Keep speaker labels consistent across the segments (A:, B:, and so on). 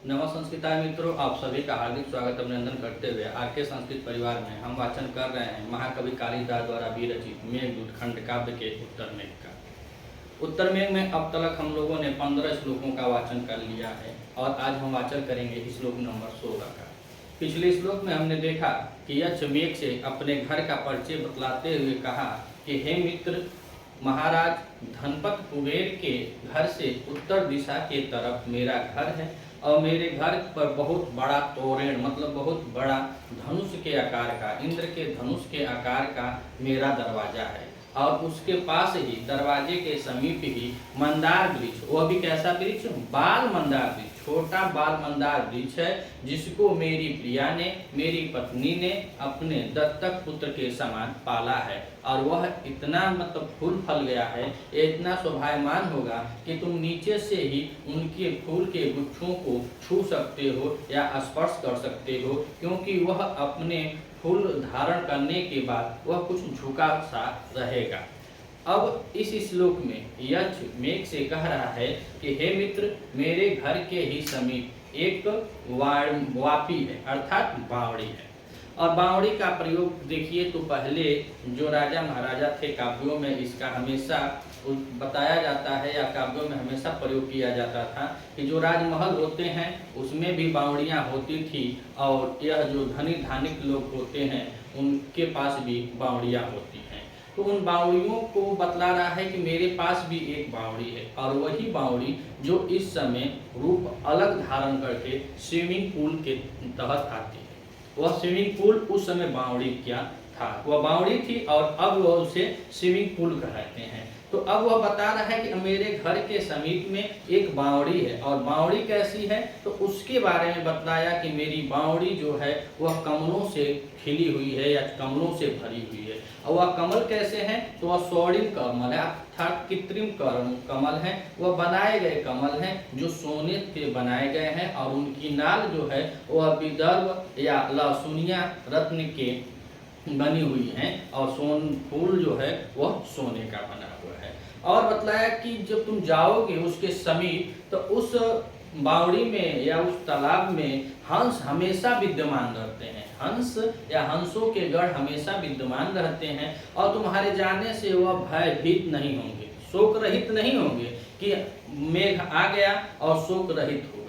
A: नमः संस्कृताय मित्रों, आप सभी का हार्दिक स्वागत अभिनंदन करते हुए आरके संस्कृत परिवार में हम वाचन कर रहे हैं महाकवि कालिदास द्वारा विरचित मेघदूत खंड काव्य के उत्तर मेघ का। उत्तर मेघ में अब तक हम लोगों ने 15 श्लोकों का वाचन कर लिया है और आज हम वाचन करेंगे श्लोक नंबर 16 का। पिछले श्लोक में हमने देखा कि यक्ष मेघ से अपने घर का परिचय बतलाते हुए कहा कि हे मित्र, महाराज धनपत कुबेर के घर से उत्तर दिशा के तरफ मेरा घर है और मेरे घर पर बहुत बड़ा तोरण मतलब बहुत बड़ा धनुष के आकार का, इंद्र के धनुष के आकार का मेरा दरवाजा है और उसके पास ही दरवाजे के समीप ही मंदार वृक्ष, वह भी कैसा वृक्ष, बाल मंदार वृक्ष, छोटा बाल मंदार वृक्ष है जिसको मेरी प्रिया ने, मेरी पत्नी ने अपने दत्तक पुत्र के समान पाला है और वह इतना मतलब फूल फल गया है, इतना शोभायमान होगा कि तुम नीचे से ही उनके फूल के गुच्छों को छू सकते हो या स्पर्श कर सकते हो, क्योंकि वह अपने फूल धारण करने के बाद वह कुछ झुका सा रहेगा। अब इस श्लोक में यक्ष मेघ से कह रहा है कि हे मित्र, मेरे घर के ही समीप एक वापी है अर्थात बावड़ी है। और बावड़ी का प्रयोग देखिए तो पहले जो राजा महाराजा थे काव्यों में इसका हमेशा बताया जाता है या काव्यों में हमेशा प्रयोग किया जाता था कि जो राजमहल होते हैं उसमें भी बावड़ियाँ होती थी और यह जो धनी धानिक लोग होते हैं उनके पास भी बावड़ियाँ होती हैं। तो उन बावड़ियों को बतला रहा है कि मेरे पास भी एक बावड़ी है और वही बावड़ी जो इस समय रूप अलग धारण करके स्विमिंग पूल के तहत आती है। वह स्विमिंग पूल उस समय बावड़ी क्या था, वह बावड़ी थी और अब वह उसे स्विमिंग पूल कहते हैं। तो अब वह बता रहा है कि मेरे घर के समीप में एक बावड़ी है और बावड़ी कैसी है तो उसके बारे में बताया कि मेरी बावड़ी जो है वह कमलों से खिली हुई है या कमलों से भरी हुई है। और वह कमल कैसे हैं तो वह स्वर्णिम कमल है अर्थात कृत्रिम कमल है, वह बनाए गए कमल हैं जो सोने के बनाए गए हैं और उनकी नाल जो है वह विदर्भ या लहसुनिया रत्न के बनी हुई हैं और फूल जो है वह सोने का बना हुआ है। और बतलाया कि जब तुम जाओगे उसके समीप तो उस बावड़ी में या उस तालाब में हंस हमेशा विद्यमान रहते हैं, हंस या हंसों के गढ़ हमेशा विद्यमान रहते हैं और तुम्हारे जाने से वह भयभीत नहीं होंगे, शोक रहित नहीं होंगे कि मेघ आ गया और शोक रहित हो गए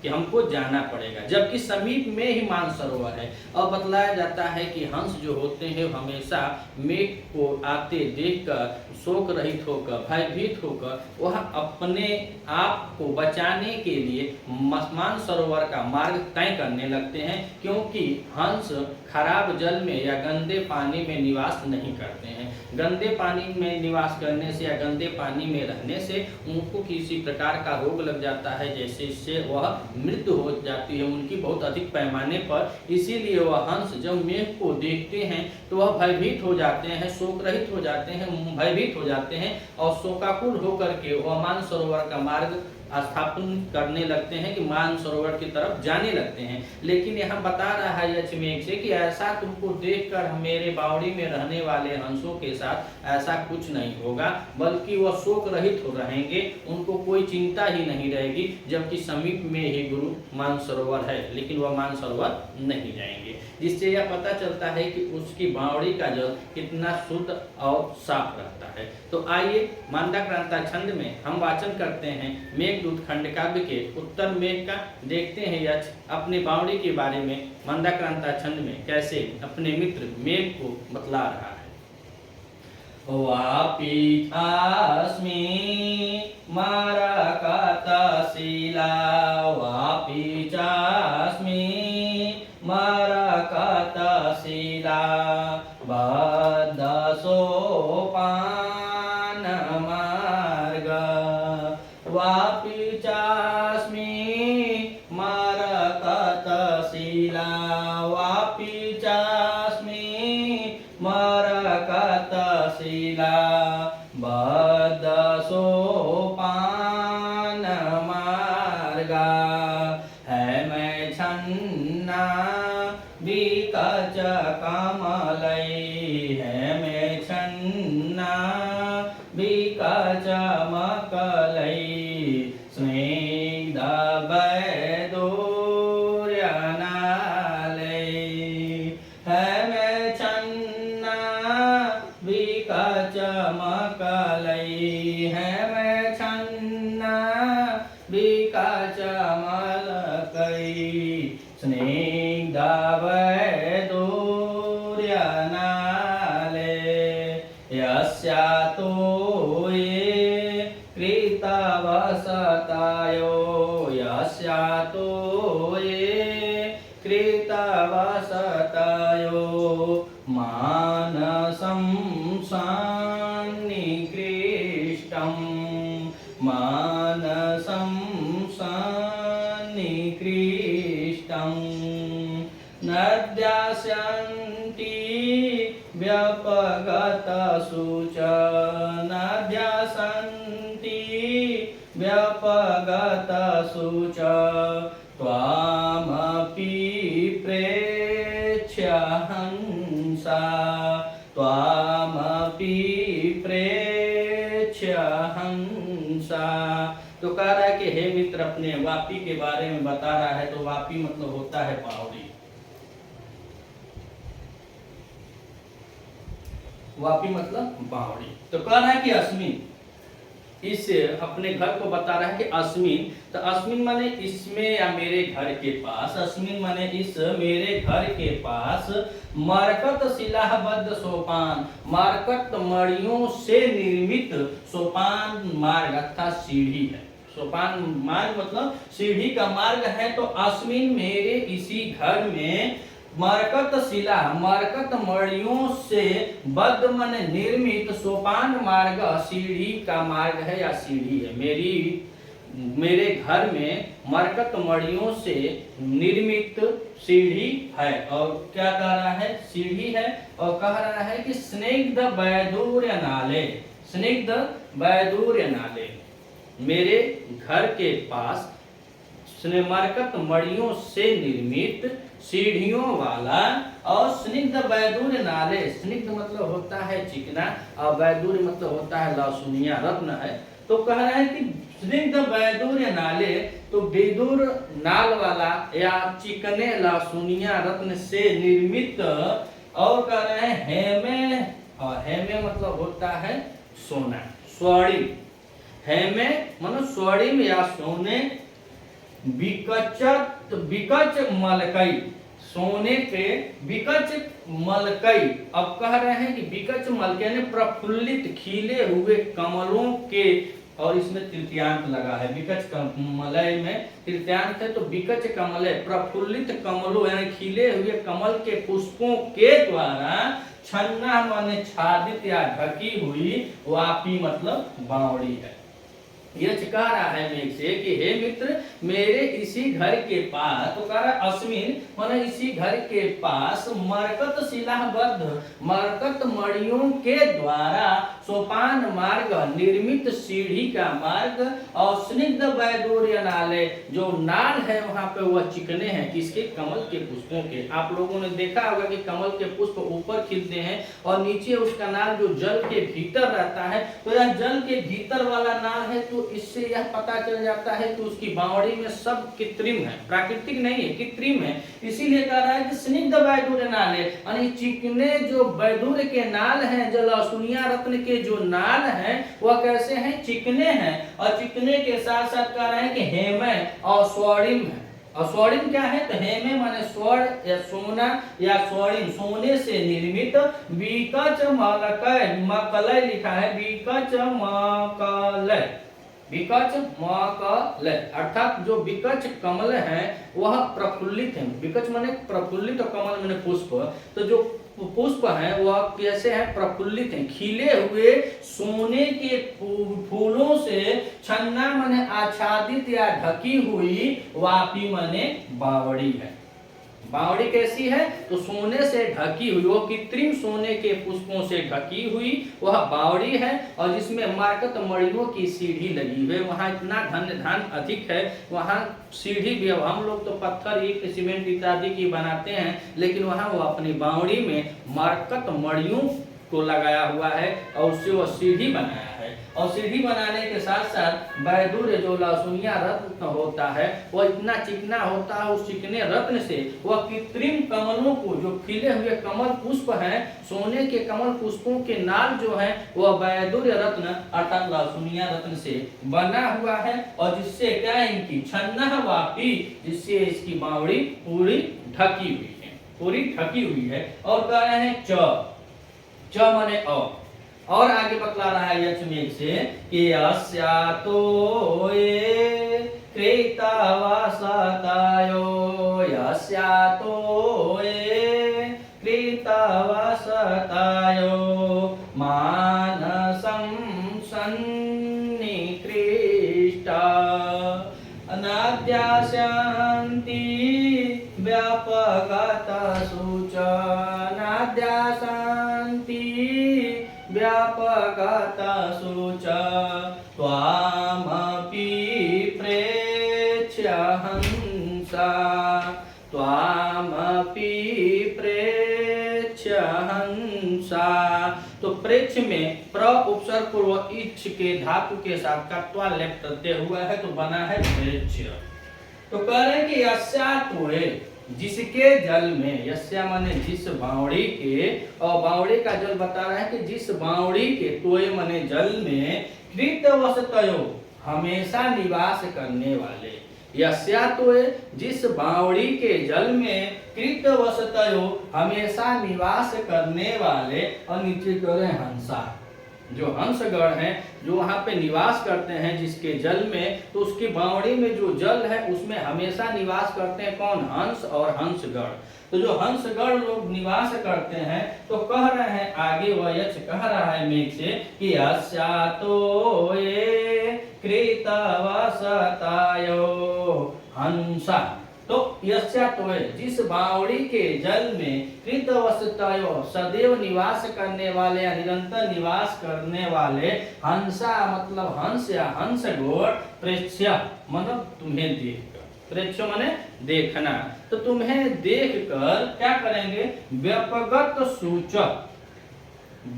A: कि हमको जाना पड़ेगा, जबकि समीप में ही मानसरोवर है। और बतलाया जाता है कि हंस जो होते हैं हमेशा मेघ को आते देखकर शोक रहित होकर भयभीत होकर वह अपने आप को बचाने के लिए मानसरोवर का मार्ग तय करने लगते हैं, क्योंकि हंस खराब जल में या गंदे पानी में निवास नहीं करते हैं। गंदे पानी में निवास करने से या गंदे पानी में रहने से उनको किसी प्रकार का रोग लग जाता है, जैसे इससे वह मृत्यु हो जाती है उनकी बहुत अधिक पैमाने पर। इसीलिए वह हंस जब मेघ को देखते हैं तो वह भयभीत हो जाते हैं, शोक रहित हो जाते हैं, भयभीत हो जाते हैं और शोकाकुल होकर के वह मानसरोवर का मार्ग स्थापन करने लगते हैं कि मानसरोवर की तरफ जाने लगते हैं। लेकिन यहाँ बता रहा है यक्ष मेघ से कि ऐसा तुमको देखकर मेरे बावड़ी में रहने वाले हंसों के साथ ऐसा कुछ नहीं होगा, बल्कि वह शोक रहित हो रहेंगे, उनको कोई चिंता ही नहीं रहेगी, जबकि समीप में ही गुरु मानसरोवर है लेकिन वह मानसरोवर नहीं जाएंगे। जिससे यह पता चलता है कि उसकी बावड़ी का जल कितना शुद्ध और साफ रहता है। तो आइए मंदाक्रांता छंद में हम वाचन करते हैं मेघदूत खंड काव्य के उत्तर मेघ का। देखते हैं यक्ष अपने बावड़ी के बारे में मंदाक्रांता छंद में कैसे अपने मित्र मेघ को बतला रहा है। वापी अस्मि मरकतशिला, वापी चास्मि मरकतशिला, बद्ध सोपान मार्ग, वापी चास्मि मरकतशिला, वापी चास्मि मरकतशिला, बद्ध सोपान मार्ग, है मैं छन्ना विकच कमलै, है मैं छन्ना विकच मकलै, स्निग्ध वैदूर्य नाले है मैं छन्ना विकच मकलई है मैं छन्ना विकच मलकई स्निग्ध वैदूर्य नाले यस्यातो ये कृतवसतायो यस्यातो ये कृतवसतायो मानसं सन्निकृष्टं मानसं सन्निकृष्टं नद्यास्यन्ति व्यपगतसु च नद्यास्यन्ति व्यपगतसु च त्वामपि प्रेक्ष्य हंसा त्वामपि प्रेक्ष्य हंसा। तो कह रहा है कि हे मित्र अपने वापी के बारे में बता रहा है। तो वापी मतलब होता है बावड़ी। वापी मतलब बावड़ी। तो कह रहा है कि अस्मिन इस अपने घर को बता रहा है कि अस्मिन। तो अस्मिन माने इसमें या मेरे घर के पास। अस्मिन माने इस मेरे घर के पास मरकत शिलाबद्ध सोपान मरकत मड़ियों से निर्मित सोपान मार्ग अर्थात सीढ़ी है। सोपान मार्ग मतलब सीढ़ी का मार्ग है। तो अस्मिन मेरे इसी घर में मरकत शिला मरकत मड़ियों से बद्ध मन निर्मित सोपान मार्ग सीढ़ी का मार्ग है या सीढ़ी है। मेरे घर में मरकत मड़ियों से निर्मित सीढ़ी है। और क्या कह रहा है? सीढ़ी है। और कह रहा है कि स्निग्ध वैदूर्य नाले स्निग्ध वैदूर्य नाले मेरे घर के पास मरकत मड़ियों से निर्मित सीढ़ियों वाला और स्निग्ध वैदूर्य नाले। स्निग्ध मतलब होता है चिकना और वैदूर्य मतलब होता है लहसुनिया रत्न है। तो कह रहा है कि स्निग्ध वैदूर्य नाले तो विदुर नाल वाला या चिकने लहसुनिया रत्न से निर्मित। और कह रहे हैं हेमे और हेमे मतलब होता है सोना स्वर्णिम। हेमे मतलब स्वर्णिम या सोने विकच मलकई सोने पे विकच मलकई। अब कह रहे हैं कि विकच मलकई यानी प्रफुल्लित खिले हुए कमलों के। और इसमें तृतीयांत लगा है विकच कमलय में तृतीयांत है। तो विकच कमलय प्रफुल्लित कमलों यानी खिले हुए कमल के पुष्पों के द्वारा छन्ना माने छादित या ढकी हुई वापी मतलब बावड़ी है। यह कह रहा है मेघ से कि हे मित्र मेरे इसी घर के पास। तो कह रहा है अस्मिन माने इसी घर के पास मरकत शिलाबद्ध मरकत मड़ियों के द्वारा सोपान मार्ग निर्मित सीढ़ी का मार्ग और स्निग्ध वैदूर्य नाले जो नाल है वहां पे वह चिकने हैं किसके? कमल के पुष्पों के। आप लोगों ने देखा होगा कि कमल के पुष्प ऊपर खिलते हैं और नीचे उसका नाल जो जल के भीतर रहता है। तो यह जल के भीतर वाला नाल है। तो इससे यह पता चल जाता है कि उसकी बावड़ी में सब कृत्रिम है प्राकृतिक नहीं है कृत्रिम है। इसीलिए कह रहा है कि स्निग्ध वैदूर्य नाले यानी चिकने जो वैदूर्य के नाल हैं जो लहसुनिया रत्न के जो नाल हैं वह कैसे हैं? चिकने हैं। और चिकने के साथ साथ कह रहे हैं कि हेमय और स्वर्णिम है। और स्वर्णिम क्या है? तो हेमे माने स्वर्ण या सोना या स्वर्णिम सोने से निर्मित विकच मलकय मकलय लिखा है विकच मकलय विकच मकलय अर्थात जो विकच कमल है वह प्रफुल्लित है। विकच माने प्रफुल्लित और कमल माने पुष्प। तो जो पुष्प हैं वह कैसे हैं? प्रफुल्लित हैं खिले हुए सोने के फूलों से छन्ना माने आच्छादित या ढकी हुई वापी माने बावड़ी है। बावड़ी कैसी है? तो सोने से ढकी हुई वो कृत्रिम सोने के पुष्पों से ढकी हुई वह बावड़ी है। और जिसमें मरकत मड़ियों की सीढ़ी लगी हुई है। वहाँ इतना धान अधिक है वहाँ सीढ़ी भी है। हम लोग तो पत्थर ईंट सीमेंट इत्यादि की बनाते हैं लेकिन वहाँ वो अपनी बावड़ी में मरकत मड़ियों को लगाया हुआ है और उससे वह सीढ़ी बनाया है। और सीढ़ी बनाने के साथ साथ वैदुर्य जो लहसुनिया रत्न होता है वह इतना चिकना होता है, उस चिकने रत्न से वह कृत्रिम कमलों को, जो खिले हुए कमल पुष्प हैं, सोने के कमल पुष्पों के नाल जो है वह वैदुर्य रत्न अर्थात लहसुनिया रत्न से बना हुआ है। और जिससे क्या है, इनकी छन्ना वापी, जिससे इसकी बावड़ी पूरी ढकी हुई है, पूरी ढकी हुई है। और कह रहे हैं च माने और आगे बतला रहा है यक्ष मेघ से कि अस्यातो ये कृतावासतायो, यस्यातो ये कृतावासतायो मानसं सन्निकृष्टा अनाद्यास्यन्ति व्यापगतसु च, नाद्यास्यन्ति व्यापगतसु च त्वामपि प्रेक्ष्य हंसा, त्वामपि प्रेक्ष्य हंसा। तो प्रेक्ष में प्र उपसर्ग पूर्व इच्छ के धातु के साथ कत्वा लेप प्रत्यय हुआ है तो बना है प्रेक्ष्य। तो कह रहे हैं कि यस्यातोए, जिसके जल में, यस्या माने जिस बावड़ी के, और बावड़ी का जल बता रहा है कि जिस बावड़ी के, तोय माने जल में, कृतवसतयो हमेशा निवास करने वाले, यस्यातोय जिस बावड़ी के जल में, कृतवसतयो हमेशा निवास करने वाले, और नीचे कह रहे हैं हंसा, जो हंसगण हैं, जो वहां पे निवास करते हैं जिसके जल में, तो उसकी बावड़ी में जो जल है उसमें हमेशा निवास करते हैं कौन, हंस और हंसगण। तो जो हंसगण लोग निवास करते हैं, तो कह रहे हैं आगे वह यक्ष कह रहा है मेघ से कि अस्यातो ये कृतवसतायो हंसा। तो यस्यातोय जिस बावड़ी के जल में, कृतवसतायो सदैव निवास करने वाले या निरंतर निवास करने वाले, हंसा मतलब हंस या हंसगोर, प्रेक्ष्य मतलब तुम्हें देखकर, प्रेक्ष्य माने देखना, तो तुम्हें देखकर क्या करेंगे, व्यपगत सूचक,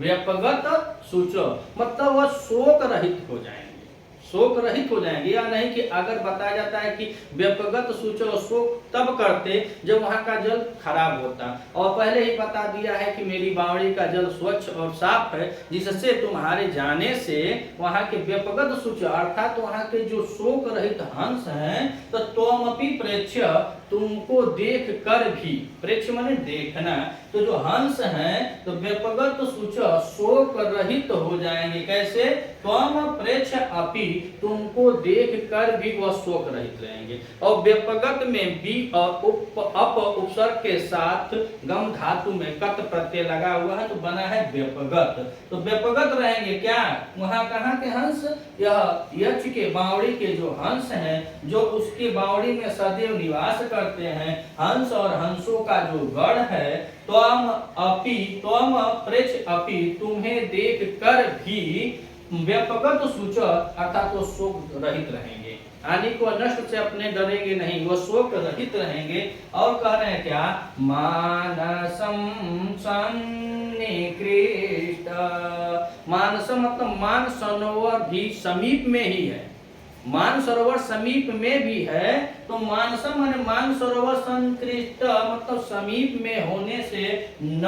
A: व्यपगत सूचक मतलब वह शोक रहित हो जाएंगे, शोक रहित हो जाएंगे। या नहीं कि अगर बताया जाता है कि व्यपगत सूचक शोक तब करते जब वहां का जल खराब होता, और पहले ही बता दिया है कि मेरी बावड़ी का जल स्वच्छ और साफ है, जिससे तुम्हारे जाने से वहां के व्यपगत सूचक अर्थात वहां के जो शोक रहित हंस हैं, तो त्वमपि प्रेक्ष्य तुमको देख कर भी, प्रेक्ष्य माने देखना, तो जो हंस हैं तो व्यपगत सूचक शोक रहित हो जाएंगे। कैसे, त्वम प्रेक्ष्य अपि तुमको देख कर भी वह शोक रहित रहेंगे। और व्यपगत में बी और अप उपसर्ग के साथ गम धातु में कत प्रत्यय लगा हुआ है तो बना है व्यपगत। तो व्यपगत रहेंगे क्या, वहां कहाँ के हंस, यह यक्ष के बावड़ी के जो हंस हैं, जो उसकी बावड़ी में सदैव निवास करते हैं, हंस और हंसों का जो गण है, त्वम अपि त्वम प्रेक्ष्य अपि तुम्हें देख कर भी व्यपगत सूचक अर्थात वो शोक रहित रहेंगे, हानि को नष्ट से अपने डरेंगे नहीं, वो शोक रहित रहेंगे। और कह रहे हैं क्या, मानसम सन्निकृष्ट, मानसम मतलब मान सरोवर भी समीप में ही है, मान सरोवर समीप में भी है, तो मानसम माने मान सरोवर संकृष्ट मतलब समीप में होने से, न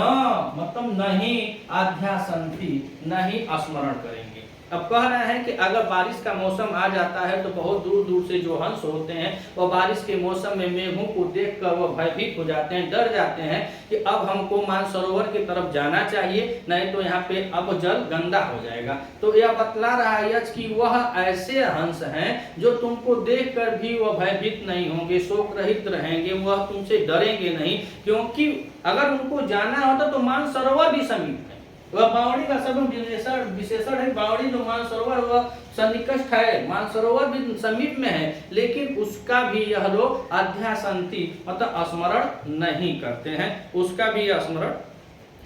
A: मतलब नहीं, आध्यासंति नहीं स्मरण करेंगे। अब कह रहे हैं कि अगर बारिश का मौसम आ जाता है तो बहुत दूर दूर से जो हंस होते हैं वो बारिश के मौसम में मेघों को देखकर वो भयभीत हो जाते हैं, डर जाते हैं कि अब हमको मानसरोवर की तरफ जाना चाहिए, नहीं तो यहाँ पे अब जल गंदा हो जाएगा। तो यह बतला रहा है यक्ष कि वह ऐसे हंस हैं जो तुमको देखकर भी वह भयभीत नहीं होंगे, शोक रहित रहेंगे, वह तुमसे डरेंगे नहीं, क्योंकि अगर उनको जाना होता तो मानसरोवर भी समीप है, वह बावड़ी का सब विशेषण है, बावड़ी जो मानसरोवर वह सन्निकष्ट है, मानसरोवर भी समीप में है, लेकिन उसका भी यह लोग अध्यासंति मतलब स्मरण नहीं करते हैं, उसका भी स्मरण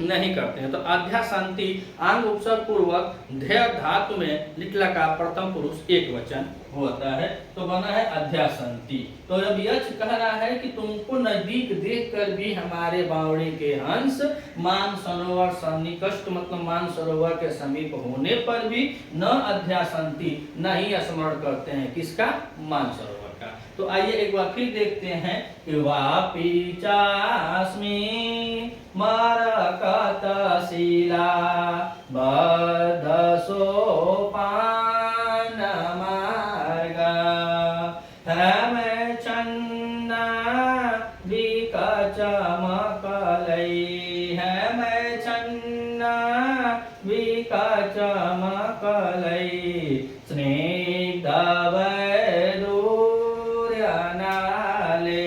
A: नहीं करते हैं। तो अध्यासंति आंग उपसर्ग पूर्वक ध्यय धातु में लिटला का प्रथम पुरुष एक वचन होता है, तो बना है अध्यासंति। तो अब यक्ष कह रहा है कि तुमको नजदीक देखकर भी हमारे बावड़ी के हंस मान सरोवर सन्निकष्ट मतलब मान सरोवर के समीप होने पर भी न अध्यासंति नहीं स्मरण करते हैं। किसका? मान सरोवर का। तो आइए एक बार फिर देखते हैं कि वापी चास्मी मरकतशिला बद्ध सोपान मार्गा हेमचन्ना विकचमकलै हेमचन्ना विकचमकलै स्निग्धवैदूर्यनाले।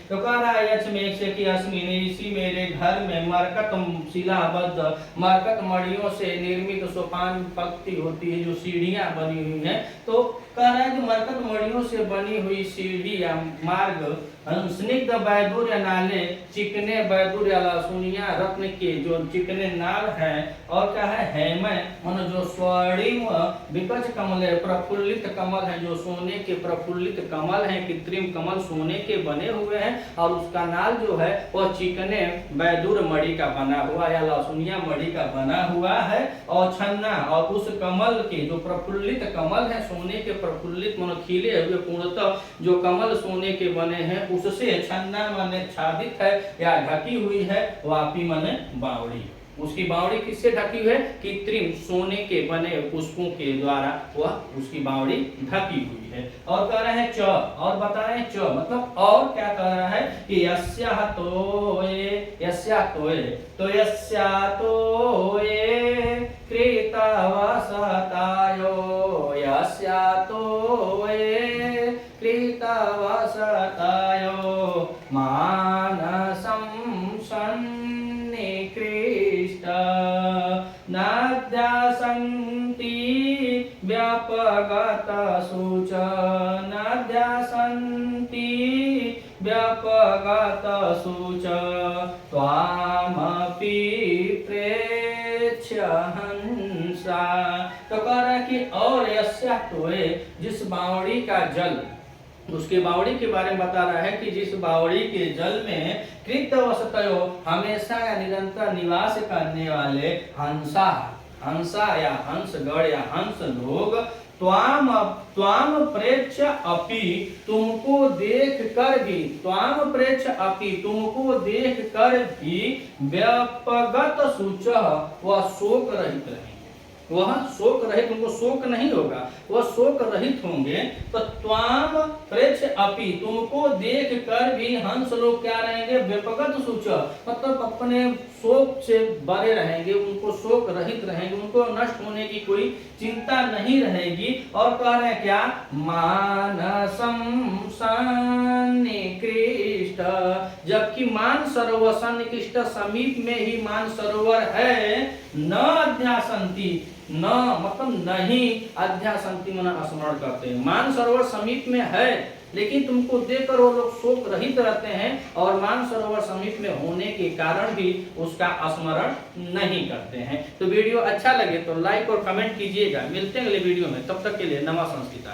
A: तो कह रहा है यक्ष मेघ से कि अस्मिन इसी मेरे घर में मरकत शिलाबद्ध मरकत मड़ियों से निर्मित सोपान पंक्ति होती है, जो सीढ़ियां बनी हुई हैं। तो कह रहा है कि मरकत मड़ियों से बनी हुई सीढ़ी या मार्ग स्निग्ध वैदूर्य नाले चिकने वैदूर्य लहसुनिया रत्न के जो चिकने नाल हैं, और क्या है हेम मन जो स्वर्णिम विकच कमल है प्रफुल्लित कमल है, जो सोने के प्रफुल्लित कमल हैं, कृत्रिम कमल सोने के बने हुए हैं, और उसका नाल जो है वह चिकने वैदूर मणि का बना हुआ या लहसुनिया मणि का बना हुआ है। और छन्ना और उस कमल के जो प्रफुल्लित कमल है सोने के प्रफुल्लित मन खिले हुए पूर्णतः जो कमल सोने के बने हैं, उससे छन्ना माने छादित है या ढकी हुई है। वापी माने बावड़ी, उसकी बावड़ी किससे ढकी हुई है? कृत्रिम सोने के बने पुष्पों के द्वारा वह उसकी बावड़ी ढकी हुई है। और कह रहे हैं च, और बता रहे हैं च मतलब और क्या कह रहा है कि यस्या तोये तो यस्या तोये कृतवसतायो यस्या तोये कृतवसतायो मानसं सन्निकृष्ट नद्यासन्ति व्यापगत सूच नद्यासन्ति व्यापगत सूच त्वामपि प्रेक्ष्य हंसा। तो कह रहा है कि और यस्या तोये जिस बावड़ी का जल, उसके बावड़ी के बारे में बता रहा है कि जिस बावड़ी के जल में कृतवसतयो हमेशा या निरंतर निवास करने वाले हंसा या हंसगण या हंस लोग त्वाम प्रेक्ष्य अपि तुमको देख कर भी व्यापगत सूच वह शोक रहित रहेंगे। वह शोक रहित, उनको शोक नहीं होगा, वह शोक रहित होंगे। तो त्वाम प्रेक्ष्य अपि तुमको देख कर भी हंस लोग क्या रहेंगे? व्यापगत सूच मतलब अपने शोक से बरे रहेंगे, उनको शोक रहित रहेंगे, उनको नष्ट होने की कोई चिंता नहीं रहेगी। और कह रहे हैं क्या? मानसं सन्निकृष्ट, जबकि मान सरोवर सन्निकृष्ट समीप में ही मान सरोवर है। न अध्यासंति न मतलब नहीं अध्यासंति मन स्मरण करते हैं। मान सरोवर समीप में है लेकिन तुमको देखकर वो लोग शोक रहित रहते हैं, और मान सरोवर समीप में होने के कारण भी उसका स्मरण नहीं करते हैं। तो वीडियो अच्छा लगे तो लाइक और कमेंट कीजिएगा। मिलते हैं अगले वीडियो में, तब तक के लिए नमः संस्कृता।